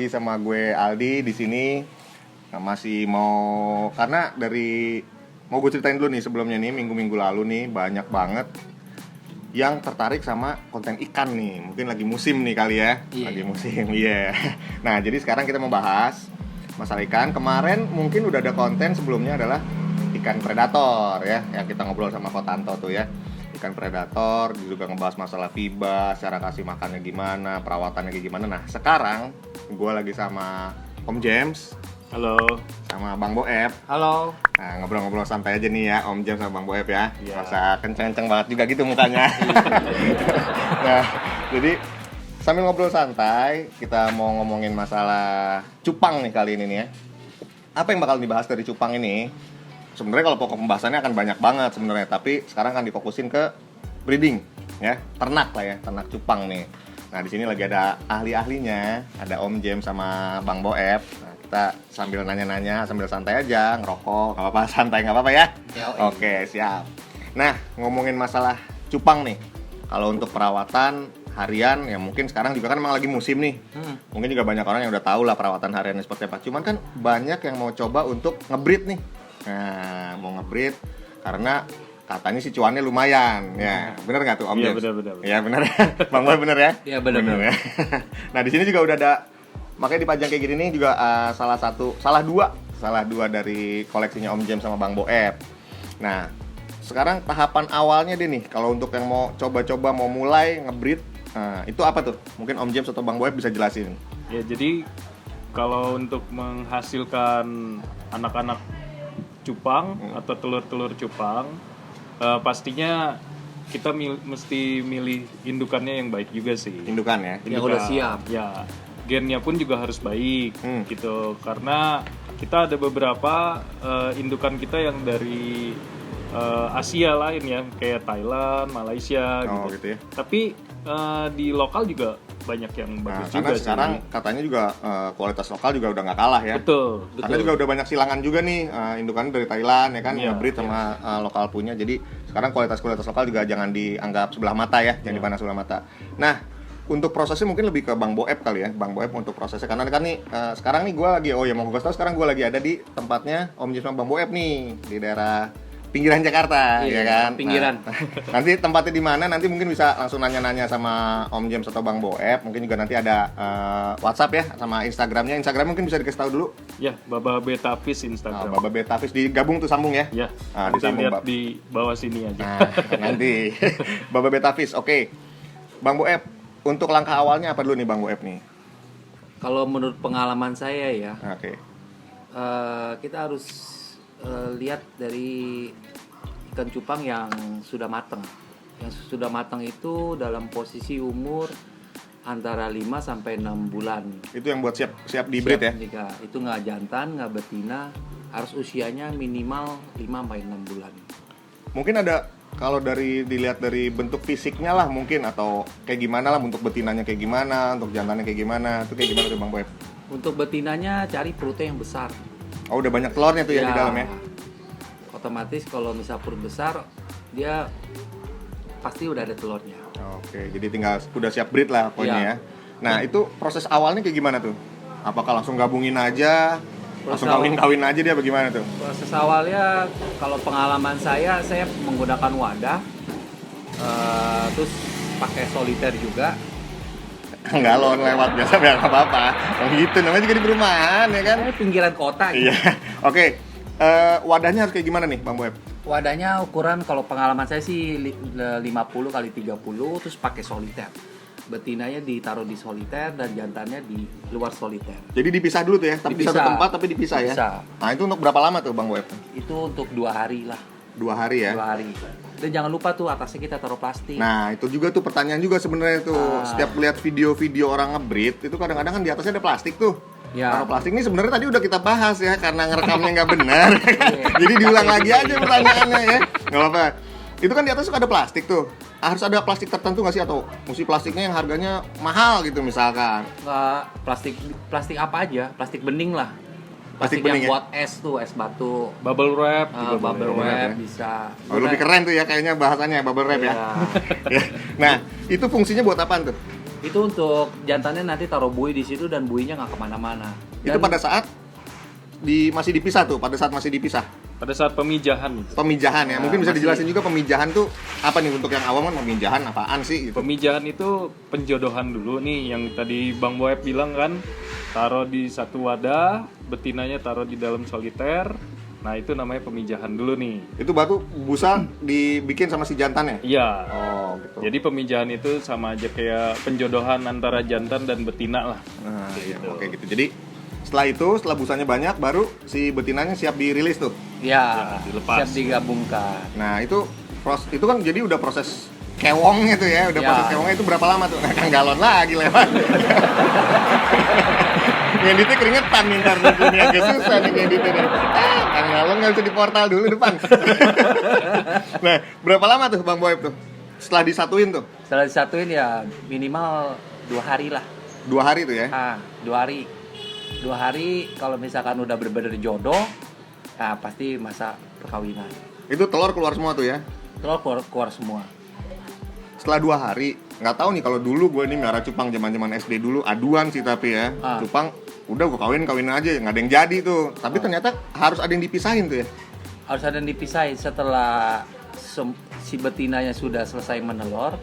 lagi sama gue Aldi di sini. Nah, masih karena mau gue ceritain dulu nih sebelumnya nih minggu-minggu lalu nih banyak banget yang tertarik sama konten ikan nih. Mungkin lagi musim nih kali ya. Lagi musim, iya. Nah, jadi sekarang kita mau bahas masalah ikan. Kemarin mungkin udah ada konten sebelumnya adalah ikan predator ya, yang kita ngobrol sama Kotanto tuh ya. Ikan predator juga ngebahas masalah FIBA, cara kasih makannya gimana, perawatannya gimana. Nah, sekarang gue lagi sama Om James. Halo. Sama Bang Boeb. Halo. Nah, ngobrol-ngobrol santai aja nih ya, Om James sama Bang Boeb ya. Iya. Rasa kenceng-kenceng banget juga gitu mukanya. Nah, jadi sambil ngobrol santai, kita mau ngomongin masalah cupang nih kali ini nih ya. Apa yang bakal dibahas dari cupang ini? Sebenarnya kalau pokok pembahasannya akan banyak banget sebenarnya, tapi sekarang akan difokusin ke breeding ya, ternak lah ya, ternak cupang nih. Nah, di sini lagi ada ahli-ahlinya, ada Om James sama Bang Boeb. Nah, kita sambil nanya-nanya, sambil santai aja, ngerokok, nggak apa-apa, santai nggak apa-apa ya? Oke, siap. Nah, ngomongin masalah cupang nih, kalau untuk perawatan harian, ya mungkin sekarang juga kan memang lagi musim nih. Mungkin juga banyak orang yang udah tahu lah perawatan hariannya seperti apa. Cuman kan banyak yang mau coba untuk nge-breed nih. Nah, mau nge-breed karena katanya sih cuannya lumayan. Ya, bener nggak tuh Om James? Iya, benar. Iya, bener. Bang Boy bener ya? Iya, bener ya. Nah, di sini juga udah ada, makanya dipajang kayak gini nih juga salah dua dari koleksinya Om James sama Bang Boeb. Nah, sekarang tahapan awalnya deh nih, kalau untuk yang mau coba-coba mau mulai nge-breed, itu apa tuh? Mungkin Om James atau Bang Boeb bisa jelasin. Ya, jadi kalau untuk menghasilkan anak-anak cupang atau telur-telur cupang, pastinya kita mesti milih indukannya yang baik juga sih. Indukan ya? Yang udah siap. Ya, gennya pun juga harus baik gitu. Karena kita ada beberapa indukan kita yang dari Asia lain ya, kayak Thailand, Malaysia gitu ya. Tapi di lokal juga banyak yang bagus juga karena sih. sekarang katanya juga kualitas lokal juga udah nggak kalah ya. Betul. Karena juga udah banyak silangan juga nih, indukan dari Thailand ya kan, nge-breed sama lokal punya. Jadi sekarang kualitas lokal juga jangan dianggap sebelah mata ya, jangan dipandang sebelah mata. Nah, untuk prosesnya mungkin lebih ke Bang Boeb kali ya, Bang Boeb untuk prosesnya. Karena kan nih sekarang nih gue lagi, mau gue tahu sekarang gue lagi ada di tempatnya Om James sama Bang Boeb nih di daerah pinggiran Jakarta, ya kan? Pinggiran. Nah, nanti tempatnya di mana? Nanti mungkin bisa langsung nanya-nanya sama Om James atau Bang Boeb. Mungkin juga nanti ada WhatsApp ya, sama Instagramnya. Instagram mungkin bisa dikasih tahu dulu. Ya, Baba Beta Fish Instagram. Baba Beta Fish digabung tuh, sambung ya. Ya. Nanti Disambung lihat di bawah sini aja. Nah, nanti Baba Beta Fish. Oke. Bang Boeb, untuk langkah awalnya apa dulu nih Bang Boeb nih? Kalau menurut pengalaman saya ya, Oke. kita harus lihat dari ikan cupang yang sudah matang. Yang sudah matang itu dalam posisi umur antara 5 sampai 6 bulan. Itu yang buat siap di breed ya? Itu nggak jantan, nggak betina, harus usianya minimal 5 sampai 6 bulan. Mungkin ada, kalau dilihat dari bentuk fisiknya lah mungkin, atau kayak gimana lah, untuk betinanya kayak gimana, untuk jantannya kayak gimana, itu kayak gimana tuh Bang Boeb? Untuk betinanya cari perutnya yang besar. Oh, udah banyak telurnya tuh ya di dalam ya? Otomatis kalau misal perut besar, dia pasti udah ada telurnya. Oke, jadi tinggal udah siap breed lah pokoknya ya. Nah, itu proses awalnya kayak gimana tuh? Apakah langsung gabungin aja? Langsung kawin aja dia bagaimana tuh? Proses awalnya, kalau pengalaman saya menggunakan wadah, terus pakai soliter juga. Enggak, lo lewat biasa biar nggak apa-apa. Yang gitu namanya juga di perumahan ya kan? Pinggiran kota gitu. Iya. Oke. Wadahnya harus kayak gimana nih Bang Boeb? Wadahnya ukuran kalau pengalaman saya sih 50 kali 30, terus pakai soliter. Betinanya ditaruh di soliter dan jantannya di luar soliter. Jadi dipisah dulu tuh ya, tapi di satu tempat tapi dipisah ya. Nah, itu untuk berapa lama tuh Bang Boeb? Itu untuk 2 hari lah. 2 hari ya. 2 hari. Dan jangan lupa tuh atasnya kita taruh plastik. Nah, itu juga tuh pertanyaan juga sebenarnya tuh. Setiap lihat video-video orang nge-breed itu kadang-kadang kan di atasnya ada plastik tuh. Ya. Taruh plastik ini sebenarnya tadi udah kita bahas ya, karena ngerekamnya nggak benar. Jadi diulang lagi aja pertanyaannya ya. Nggak apa-apa. Itu kan di atas suka ada plastik tuh. Harus ada plastik tertentu nggak sih, atau mesti plastiknya yang harganya mahal gitu misalkan? Nggak, plastik apa aja, plastik bening lah. Plastik yang bening ya? buat es tuh, es batu. Bubble wrap juga Bubble boleh. wrap ya? bisa. Oh, lebih keren tuh ya kayaknya bahasannya, bubble wrap ya. Iya. Nah, itu fungsinya buat apaan tuh? Itu untuk jantannya nanti taruh buih di situ dan buihnya nggak kemana-mana. Itu pada saat masih dipisah tuh, pada saat masih dipisah. Pada saat pemijahan itu. Pemijahan ya. Mungkin bisa masih- dijelasin juga pemijahan tuh apa nih untuk yang awam kan pemijahan apaan sih gitu. Pemijahan itu penjodohan dulu nih yang tadi Bang Boeb bilang kan, taruh di satu wadah, betinanya taruh di dalam soliter. Nah, itu namanya pemijahan dulu nih. Itu batu busa dibikin sama si jantannya. Iya. Oh, gitu. Jadi pemijahan itu sama aja kayak penjodohan antara jantan dan betina lah. Nah, iya, Gitu. oke gitu. Jadi setelah busanya banyak baru si betinanya siap dirilis tuh. Ya, dilepas. siap digabungkan. Nah, itu kan jadi udah proses kewong itu ya, udah Ya. proses kewongnya itu berapa lama tuh? Nah, Kang Galon lagi lewat. Ngeditnya keringetan nih ntar ini agak susah nih ngeditnya nih. Kang Galon nggak bisa di portal dulu depan. Nah, berapa lama tuh Bang Boeb tuh? Setelah disatuin tuh? Setelah disatuin ya minimal 2 hari lah. 2 hari tuh ya? 2 hari. 2 hari kalau misalkan udah bener-bener jodoh, nah pasti masa perkawinan. Itu telur keluar semua tuh ya? Telur keluar semua. Setelah 2 hari, nggak tahu nih kalau dulu gue ini miara cupang zaman SD dulu aduan sih tapi ya. Cupang udah gue kawin aja, nggak ada yang jadi tuh. Tapi ternyata harus ada yang dipisahin tuh ya. Harus ada yang dipisahin setelah si betinanya sudah selesai menelur,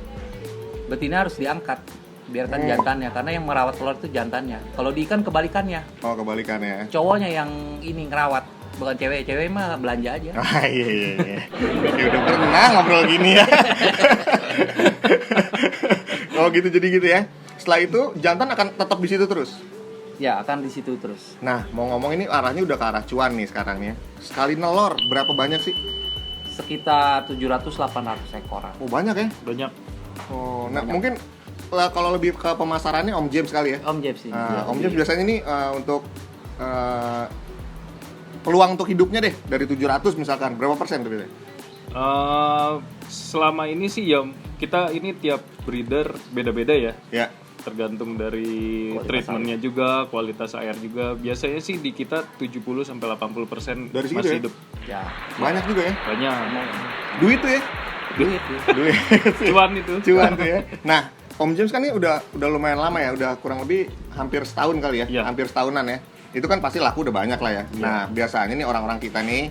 betina harus diangkat. Biarkan jantannya, karena yang merawat telur itu jantannya. Kalau di ikan kebalikannya, Oh, kebalikannya. cowoknya yang ini ngerawat, bukan cewek mah belanja aja. Ah, iya. Ya udah pernah ngobrol gini ya. Oh gitu, jadi gitu ya. Setelah itu jantan akan tetap di situ terus. Ya akan di situ terus. Nah, mau ngomong ini arahnya udah ke arah cuan nih sekarang nih ya. Sekali nelor berapa banyak sih? Sekitar 700-800 ekoran. Oh, banyak ya. Banyak. Oh, nah mungkin kalau lebih ke pemasarannya Om James kali ya. Om James sih. Nah, Om James biasanya nih untuk peluang untuk hidupnya deh dari 700 misalkan berapa persen tuh biasanya? Selama ini sih ya kita ini tiap breeder beda-beda ya. Ya. Tergantung dari treatmentnya juga, kualitas air juga. Biasanya sih di kita 70 sampai 80% Dari segitu masih ya? hidup. Ya. Banyak juga ya. Banyak. Duit tuh ya. Duit. Ya. Duit. Cuan itu. Cuan tuh ya. Nah, Om James kan ini udah lumayan lama ya, udah kurang lebih hampir setahun kali ya, Iya. hampir setahunan ya. Itu kan pasti laku udah banyak lah ya. Iya. Nah, biasanya nih orang-orang kita nih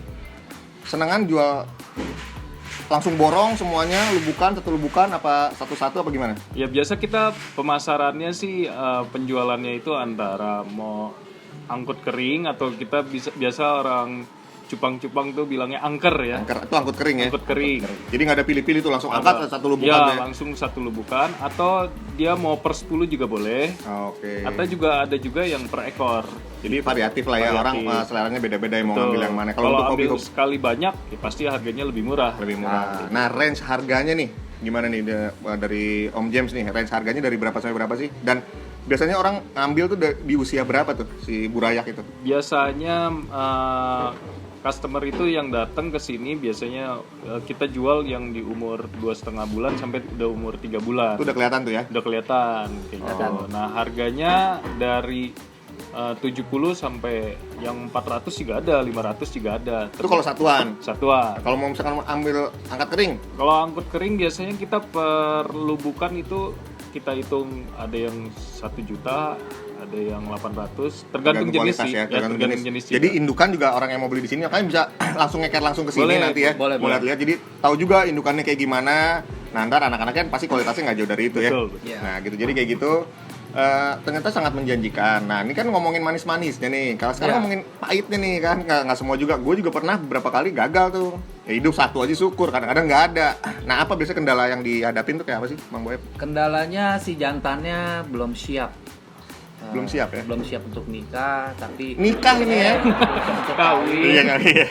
senengan jual langsung borong semuanya, lubukan satu lubukan apa satu-satu apa gimana? Ya biasa kita pemasarannya sih penjualannya itu antara mau angkut kering atau kita biasa orang cupang-cupang tuh bilangnya angker ya. Angker itu angkut kering ya. Angkut kering. Jadi nggak ada pilih-pilih tuh langsung angkat satu lubukan ya, tuh ya. langsung satu lubukan atau dia mau per 10 juga boleh. Oke. Atau juga ada juga yang per ekor. Jadi variatif lah ya, orang Variatif. seleranya beda-beda yang mau Betul. ngambil yang mana. Kalau Kalau untuk ambil hobi sekali banyak, ya pasti harganya lebih murah. lebih murah. Nah, range harganya nih gimana nih dari Om James nih? Range harganya dari berapa sampai berapa sih? Dan biasanya orang ngambil tuh di usia berapa tuh si burayak itu? Biasanya customer itu yang datang ke sini biasanya kita jual yang di umur 2,5 bulan sampai udah umur 3 bulan. Itu udah kelihatan tuh ya. Udah kelihatan kayak gitu. Nah, harganya dari 70 sampai yang 400 juga ada, 500 juga ada. Itu kalau satuan. Satuan. Kalau mau misalkan ambil angkat kering, Kalau angkut kering biasanya kita per lubukan itu kita hitung ada yang 1 juta, ada yang 800, tergantung jenis sih. ya, tergantung jenis. juga. Jadi indukan juga orang yang mau beli di sini makanya bisa langsung ngeker langsung ke sini Boleh, nanti ya. boleh. Mau lihat-lihat. Jadi tahu juga indukannya kayak gimana. Nah, ntar anak-anaknya kan pasti kualitasnya nggak jauh dari itu ya. Betul. Ya. Nah, gitu. Jadi kayak gitu. Ternyata sangat menjanjikan. Nah, ini kan ngomongin manis-manisnya nih. Kalau sekarang Ya. ngomongin pahitnya nih kan, nggak semua juga. Gue juga pernah beberapa kali gagal tuh. Ya hidup satu aja syukur, kadang-kadang nggak ada. Nah, apa biasanya kendala yang dihadapin tuh kayak apa sih, Bang Boeb? Kendalanya si jantannya belum siap. Belum siap ya? Belum siap untuk nikah, tapi Nikah ini ya? untuk kawin. Iya kali ya.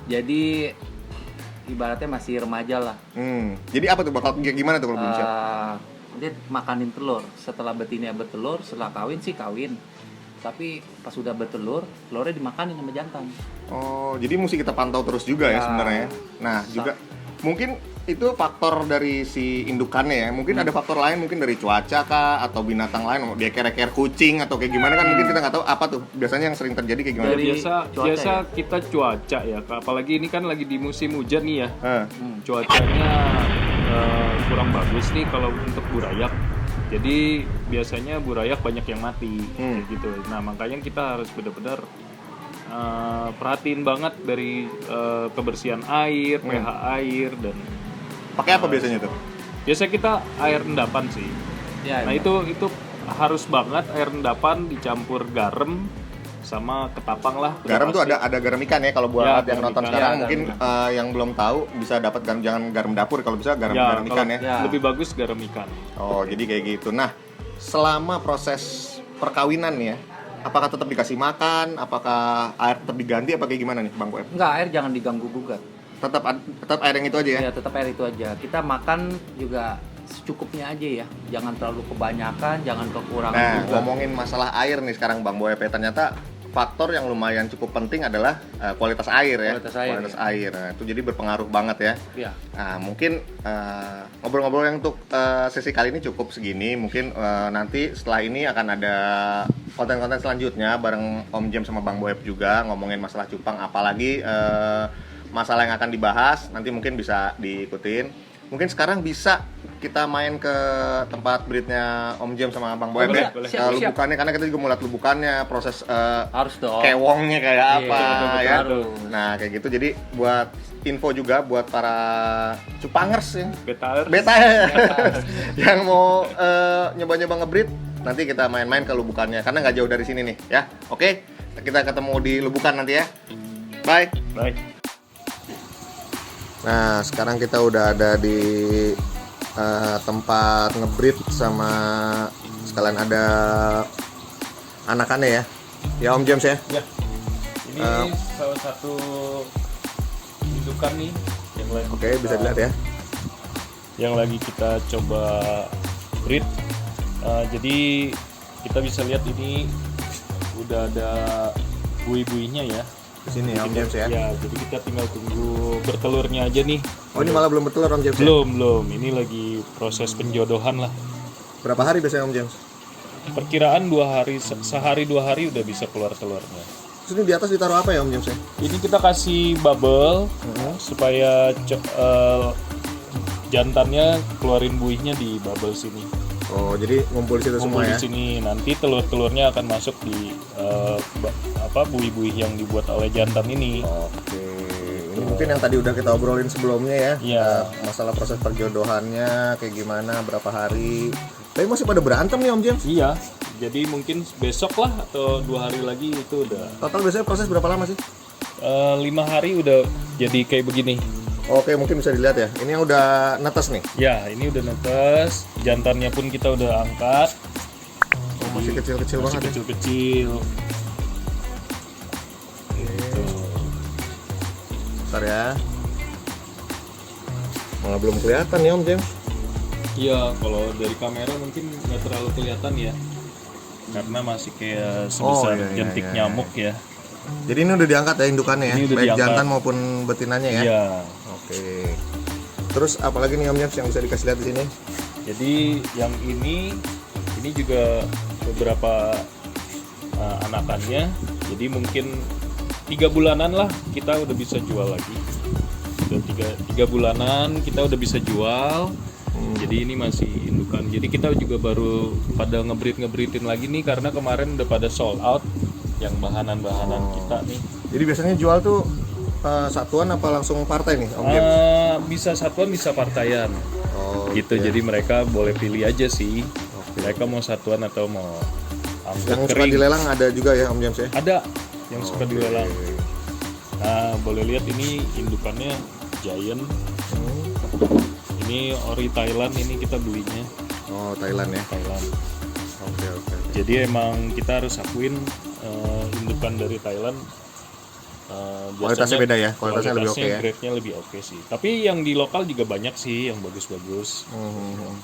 Jadi ibaratnya masih remaja lah. Jadi apa tuh bakal gimana tuh kalau belum siap? Dia makanin telur. Setelah betina bertelur, setelah kawin sih kawin. Tapi pas udah bertelur, telurnya dimakanin sama jantan. Oh, jadi mesti kita pantau terus juga ya Ya. sebenarnya. Nah, juga mungkin itu faktor dari si indukannya ya. Mungkin ada faktor lain, mungkin dari cuaca kah atau binatang lain, dia keker kucing atau kayak gimana kan mungkin kita nggak tahu apa tuh. Biasanya yang sering terjadi kayak gimana? Dari biasa cuaca biasa ya? kita cuaca ya, apalagi ini kan lagi di musim hujan nih ya. Hah. Cuacanya kurang bagus nih kalau untuk burayak. Jadi biasanya burayak banyak yang mati Hmm. kayak gitu. Nah makanya kita harus benar-benar perhatiin banget dari kebersihan air, pH air dan Pakai apa biasanya tuh? biasanya kita air endapan sih. Ya, Nah itu harus banget air endapan dicampur garam sama ketapang lah. Garam tuh pasti. ada garam ikan ya, kalau buat Ya, yang garam nonton ikan. sekarang Ya, mungkin yang belum tahu bisa dapat garam, jangan garam dapur, kalau bisa garam Ya, ikan ya. Ya. lebih bagus garam ikan. Oh, jadi kayak gitu. Nah, selama proses perkawinan nih ya, apakah tetap dikasih makan, apakah air tetap diganti, apa kayak gimana nih Bang Boeb? Enggak, air jangan diganggu gugat. Tetap air yang itu aja ya? Ya tetap air itu aja. Kita makan juga secukupnya aja ya. Jangan terlalu kebanyakan, jangan kekurangan Nah, juga. ngomongin masalah air nih sekarang Bang Boeb, ternyata faktor yang lumayan cukup penting adalah kualitas air ya. Kualitas air, ya. Nah, itu jadi berpengaruh banget ya. Ya. Nah, mungkin ngobrol-ngobrol yang untuk sesi kali ini cukup segini. Mungkin nanti setelah ini akan ada konten-konten selanjutnya bareng Om James sama Bang Boeb juga ngomongin masalah cupang, apalagi masalah yang akan dibahas nanti mungkin bisa diikutin. Mungkin sekarang bisa kita main ke tempat breednya Om James sama Bang Boeb Boleh, ya. boleh. Siap, siap. Lubukannya, karena kita juga mau lihat lubukannya, proses Harus dong. kewongnya kayak Iya, apa betul-betul ya. harus. Nah, kayak gitu. Jadi buat info juga buat para cupangers ya. Beta yang mau nyoba-nyoba ngebreed, nanti kita main-main ke lubukannya karena nggak jauh dari sini nih ya. Oke, kita ketemu di lubukan nanti ya. Bye. Baik. Nah, sekarang kita udah ada di tempat ngebreed sama sekalian ada anakannya ya. Ya Om James ya. Ya. Ini salah satu indukan nih yang lagi. Oke, bisa dilihat ya. Yang lagi kita coba breed. Jadi kita bisa lihat ini udah ada bui-buinya ya. Di sini ya Om James ya. Ya, jadi kita tinggal tunggu bertelurnya aja nih. Oh, ini malah belum bertelur Om James ya? Belum. Ini lagi proses penjodohan lah. Berapa hari biasanya Om James? Perkiraan 2 hari, sehari 2 hari udah bisa keluar telurnya. Terus ini di atas ditaruh apa ya Om James ya? Ini kita kasih bubble supaya jantannya keluarin buihnya di bubble sini. Oh, jadi ngumpul di situ Kumpul semua di ya? sini. Nanti telur-telurnya akan masuk di buih-buih yang dibuat oleh jantan ini. Oke. Ini mungkin yang tadi udah kita obrolin sebelumnya ya. Iya. Masalah proses perjodohannya kayak gimana, berapa hari. Tapi masih pada berantem nih Om James. Iya. Jadi mungkin besok lah atau 2 hari lagi itu udah Total biasanya proses berapa lama sih? 5 hari udah jadi kayak begini. Oke, mungkin bisa dilihat ya. Ini yang udah netes nih. Ya, ini udah netes. Jantannya pun kita udah angkat. Oh, masih kecil-kecil Masih banget ya. kecil-kecil. Gitu. Bentar ya. Malah belum kelihatan ya Om James. Iya, kalau dari kamera mungkin nggak terlalu kelihatan ya. Karena masih kayak sebesar iya, jentik iya, nyamuk ya. Jadi ini udah diangkat ya indukannya ya. Ini udah Baik diangkat. jantan maupun betinanya ya. Iya. Oke. Terus apalagi nih Om James yang bisa dikasih lihat di sini? Jadi yang ini juga beberapa anakannya. Jadi mungkin 3 bulanan lah kita udah bisa jual lagi. Udah 3 bulanan kita udah bisa jual. Jadi ini masih indukan. Jadi kita juga baru pada ngebreedin lagi nih karena kemarin udah pada sold out yang bahanan-bahanan kita nih. Jadi biasanya jual tuh satuan apa langsung partai nih Om James? Bisa satuan bisa partaian. Oh, Gitu. Jadi mereka boleh pilih aja sih. Mereka mau satuan atau mau angkut Yang suka kering. dilelang ada juga ya Om James ya? Ada yang suka dilelang. Nah, boleh lihat ini indukannya Giant. Ini ori Thailand, ini kita belinya Oh, Thailand ya. Thailand. Oke. Jadi emang kita harus akuin indukan dari Thailand Kualitasnya beda ya? Kualitasnya lebih oke ya? grade-nya lebih oke sih. Tapi yang di lokal juga banyak sih yang bagus-bagus.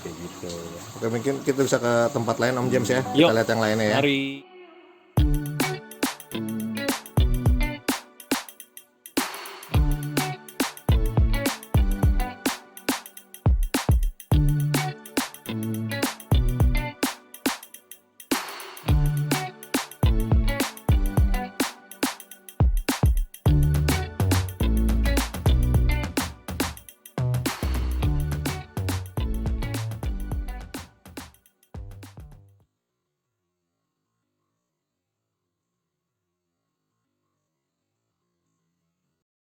Kayak gitu. Oke, mungkin kita bisa ke tempat lain Om James ya. Yuk. Kita lihat yang lainnya ya. Mari.